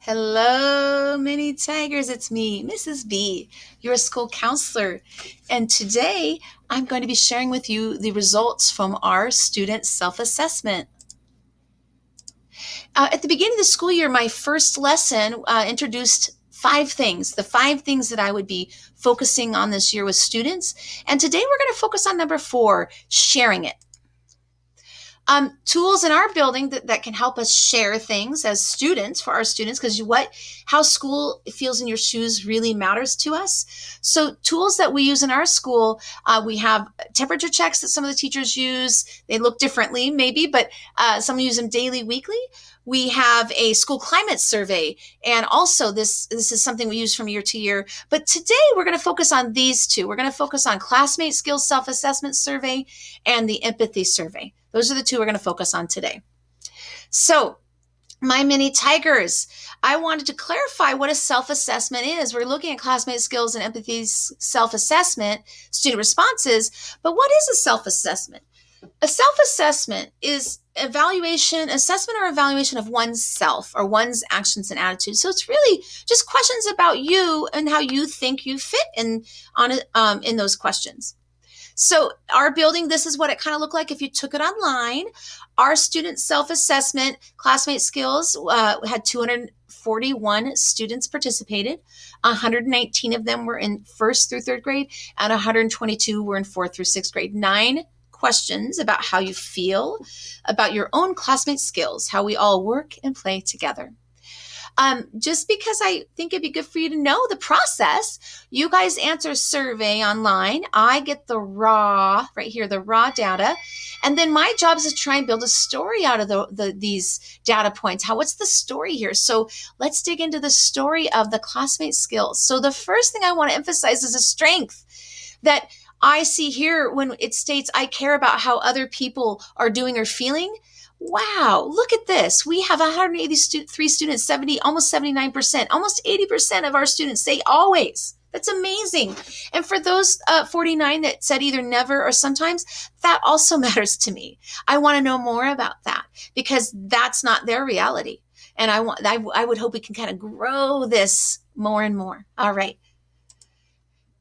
Hello, mini tigers. It's me, Mrs. B, your school counselor. And today I'm going to be sharing with you the results from our student self-assessment. At the beginning of the school year, my first lesson introduced the 5 things that I would be focusing on this year with students. And today we're going to focus on number 4, sharing it. Tools in our building that can help us share things as students for our students, because how school feels in your shoes really matters to us. So tools that we use in our school, we have temperature checks that some of the teachers use. They look differently maybe, but some use them daily, weekly. We have a school climate survey, and also this is something we use from year to year. But today we're going to focus on these two. We're going to focus on Classmate skills self-assessment survey and the empathy survey. Those are the two we're going to focus on today. So, my mini tigers, I wanted to clarify what a self-assessment is. We're looking at Classmate skills and empathy self-assessment, student responses, but what is a self-assessment? A self-assessment is assessment or evaluation of oneself or one's actions and attitudes. So it's really just questions about you and how you think you fit in those questions. So our building, this is what it kind of looked like if you took it online. Our student self-assessment, Classmate skills, had 241 students participated. 119 of them were in 1st through 3rd grade, and 122 were in 4th through 6th grade. 9 questions about how you feel, about your own Classmate skills, how we all work and play together. Just because I think it'd be good for you to know the process. You guys answer a survey online. I get the raw data. And then my job is to try and build a story out of these data points. What's the story here? So let's dig into the story of the Classmate skills. So the first thing I want to emphasize is a strength that I see here when it states, I care about how other people are doing or feeling. Wow, look at this. We have 183 students, almost 79%, almost 80% of our students say always. That's amazing. And for those 49 that said either never or sometimes, that also matters to me. I want to know more about that because that's not their reality. And I would hope we can kind of grow this more and more. All right.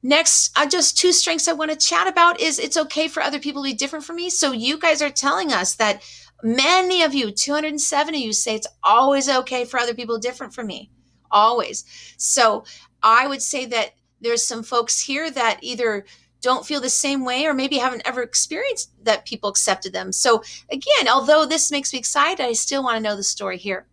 Next, just 2 strengths I want to chat about is it's okay for other people to be different from me. So you guys are telling us that many of you, 207 of you, say it's always okay for other people different from me. Always. So I would say that there's some folks here that either don't feel the same way or maybe haven't ever experienced that people accepted them. So again, although this makes me excited, I still want to know the story here.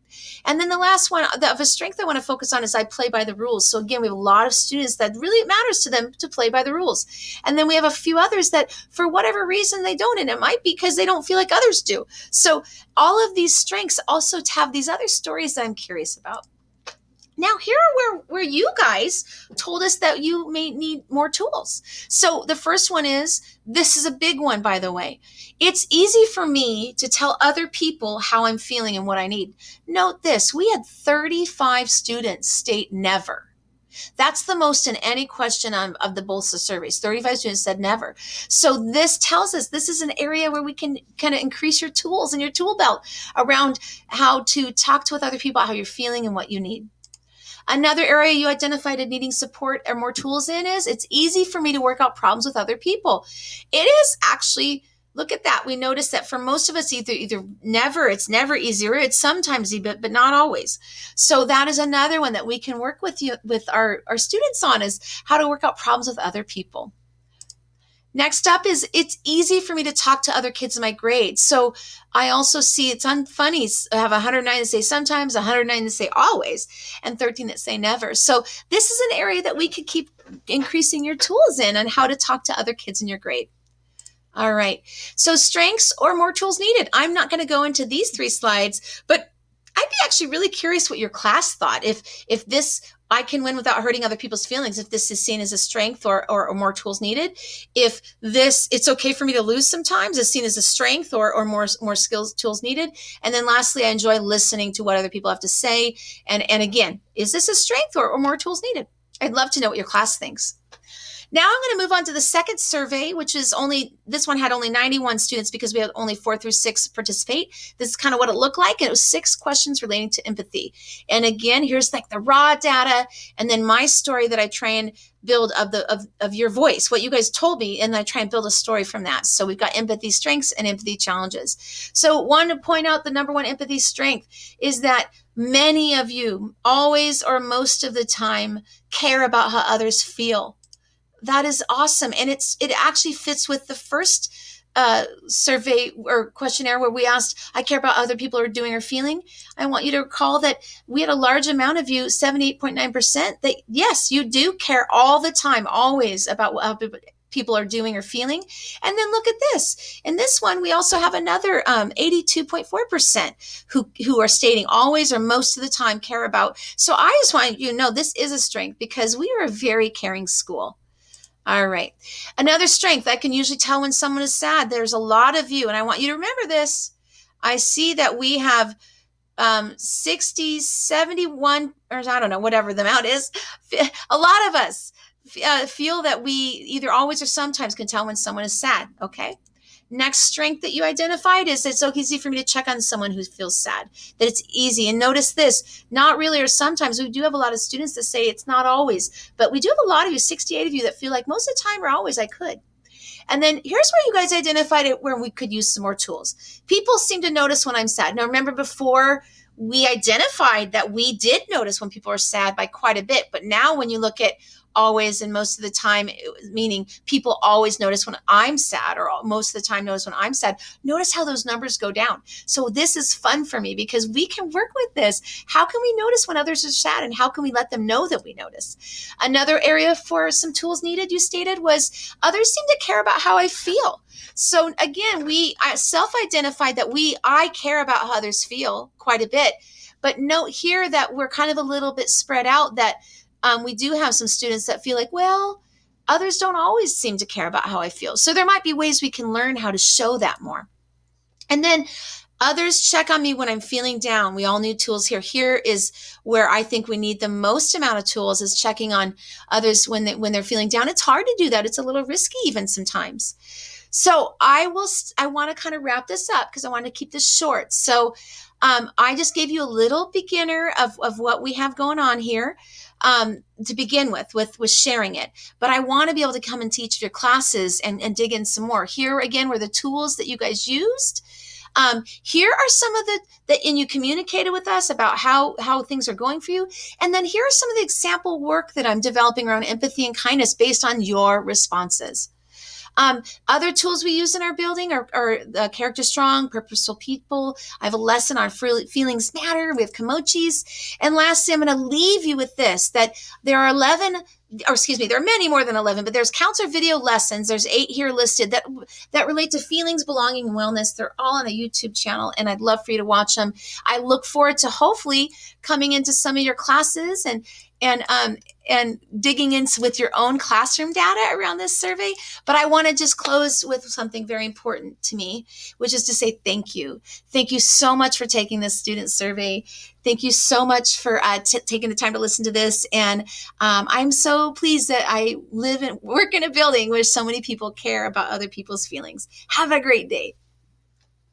And then the last one of a strength I want to focus on is I play by the rules. So again, we have a lot of students that really it matters to them to play by the rules. And then we have a few others that for whatever reason they don't, and it might be because they don't feel like others do. So all of these strengths also have these other stories that I'm curious about. Now, here are where you guys told us that you may need more tools. So the first one is, this is a big one, by the way. It's easy for me to tell other people how I'm feeling and what I need. Note this, we had 35 students state never. That's the most in any question of the BOLSA surveys. 35 students said never. So this tells us this is an area where we can kind of increase your tools and your tool belt around how to talk with other people about how you're feeling and what you need. Another area you identified as needing support or more tools in is it's easy for me to work out problems with other people. It is actually, look at that. We notice that for most of us, either never, it's never easier, it's sometimes easy, but not always. So that is another one that we can work with our students on is how to work out problems with other people. Next up is it's easy for me to talk to other kids in my grade. So I also see it's funny. I have 109 that say sometimes, 109 that say always, and 13 that say never. So this is an area that we could keep increasing your tools in on how to talk to other kids in your grade. All right. So strengths or more tools needed. I'm not going to go into these 3 slides, but I'd be actually really curious what your class thought. If this I can win without hurting other people's feelings, if this is seen as a strength or more tools needed. If this, it's okay for me to lose sometimes, is seen as a strength or more tools needed. And then lastly, I enjoy listening to what other people have to say. And again, is this a strength or more tools needed? I'd love to know what your class thinks. Now I'm going to move on to the second survey, which is this one had only 91 students because we had only 4 through 6 participate. This is kind of what it looked like. And it was 6 questions relating to empathy. And again, here's like the raw data and then my story that I try and build of your voice, what you guys told me, and I try and build a story from that. So we've got empathy strengths and empathy challenges. So one to point out the number one empathy strength is that many of you always or most of the time care about how others feel. That is awesome. And it actually fits with the first survey or questionnaire where we asked, I care about other people are doing or feeling. I want you to recall that we had a large amount of you, 78.9%, that yes, you do care all the time, always about what people are doing or feeling. And then look at this. In this one, we also have another 82.4% who are stating always or most of the time care about. So I just want you to know this is a strength because we are a very caring school. All right. Another strength, I can usually tell when someone is sad. There's a lot of you, and I want you to remember this. I see that we have 60, 71, or I don't know, whatever the amount is. A lot of us feel that we either always or sometimes can tell when someone is sad. Okay. Next strength that you identified is it's so easy for me to check on someone who feels sad, that it's easy. And notice this, not really or sometimes. We do have a lot of students that say it's not always, but we do have a lot of you, 68 of you, that feel like most of the time or always I could. And then here's where you guys identified it where we could use some more tools. People seem to notice when I'm sad. Now, remember before we identified that we did notice when people are sad by quite a bit. But now when you look at always and most of the time, meaning people always notice when I'm sad or most of the time notice when I'm sad, notice how those numbers go down. So this is fun for me because we can work with this. How can we notice when others are sad and how can we let them know that we notice? Another area for some tools needed, you stated, was others seem to care about how I feel. So again, we self-identified that I care about how others feel quite a bit, but note here that we're kind of a little bit spread out, that we do have some students that feel like, well, others don't always seem to care about how I feel. So there might be ways we can learn how to show that more. And then others check on me when I'm feeling down. We all need tools here. Here is where I think we need the most amount of tools, is checking on others when they're feeling down. It's hard to do that. It's a little risky even sometimes. So I want to kind of wrap this up because I want to keep this short. So I just gave you a little beginner of what we have going on here to begin with sharing it. But I want to be able to come and teach your classes and dig in some more. Here again were the tools that you guys used. Here are some of and you communicated with us about how things are going for you. And then here are some of the example work that I'm developing around empathy and kindness based on your responses. Other tools we use in our building are Character Strong, Purposeful People. I have a lesson on Feelings Matter. We have Kimochis. And lastly, I'm going to leave you with this, that there are there are many more than 11, but there's counselor video lessons. There's 8 here listed that relate to feelings, belonging, and wellness. They're all on a YouTube channel, and I'd love for you to watch them. I look forward to hopefully coming into some of your classes and digging in with your own classroom data around this survey. But I want to just close with something very important to me, which is to say thank you. Thank you so much for taking this student survey. Thank you so much for taking the time to listen to this. And I'm so pleased that I live and work in a building where so many people care about other people's feelings. Have a great day.